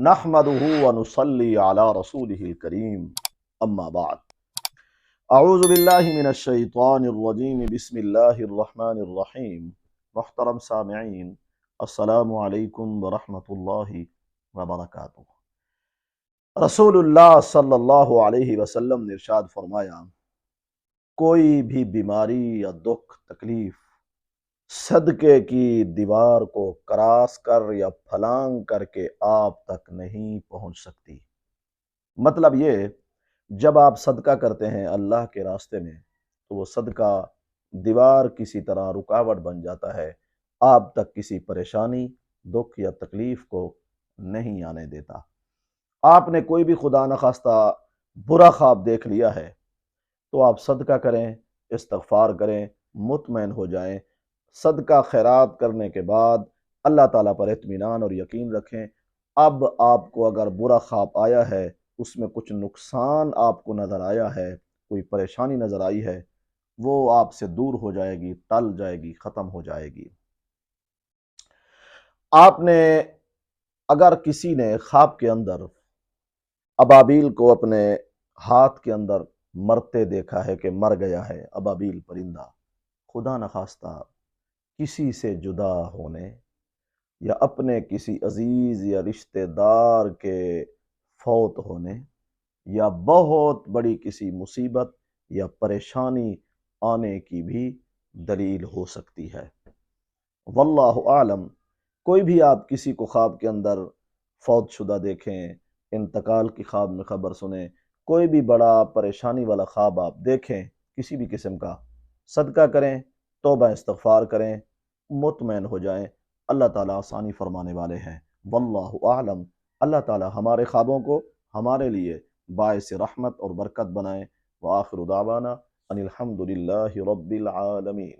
نحمدہ ونصلی علی رسولہ الکریم اما بعد اعوذ باللہ من الشیطان الرجیم بسم اللہ الرحمن الرحیم محترم سامعین السلام علیکم ورحمۃ اللہ وبرکاتہ۔ رسول اللہ صلی اللہ علیہ وسلم نے ارشاد فرمایا، کوئی بھی بیماری یا دکھ تکلیف صدقے کی دیوار کو کراس کر یا پھلانگ کر کے آپ تک نہیں پہنچ سکتی۔ مطلب یہ، جب آپ صدقہ کرتے ہیں اللہ کے راستے میں تو وہ صدقہ دیوار کسی طرح رکاوٹ بن جاتا ہے، آپ تک کسی پریشانی، دکھ یا تکلیف کو نہیں آنے دیتا۔ آپ نے کوئی بھی خدا نخواستہ برا خواب دیکھ لیا ہے تو آپ صدقہ کریں، استغفار کریں، مطمئن ہو جائیں۔ صدقہ خیرات کرنے کے بعد اللہ تعالیٰ پر اطمینان اور یقین رکھیں۔ اب آپ کو اگر برا خواب آیا ہے، اس میں کچھ نقصان آپ کو نظر آیا ہے، کوئی پریشانی نظر آئی ہے، وہ آپ سے دور ہو جائے گی، ٹل جائے گی، ختم ہو جائے گی۔ آپ نے اگر کسی نے خواب کے اندر ابابیل کو اپنے ہاتھ کے اندر مرتے دیکھا ہے کہ مر گیا ہے، ابابیل پرندہ، خدا نخواستہ کسی سے جدا ہونے یا اپنے کسی عزیز یا رشتہ دار کے فوت ہونے یا بہت بڑی کسی مصیبت یا پریشانی آنے کی بھی دلیل ہو سکتی ہے۔ واللہ اعلم۔ کوئی بھی آپ کسی کو خواب کے اندر فوت شدہ دیکھیں، انتقال کی خواب میں خبر سنیں، کوئی بھی بڑا پریشانی والا خواب آپ دیکھیں کسی بھی قسم کا، صدقہ کریں، توبہ استغفار کریں، مطمئن ہو جائیں۔ اللہ تعالیٰ آسانی فرمانے والے ہیں۔ واللہ اعلم۔ اللہ تعالیٰ ہمارے خوابوں کو ہمارے لیے باعث رحمت اور برکت بنائیں۔ وآخر دعوانا ان الحمد للہ رب العالمین۔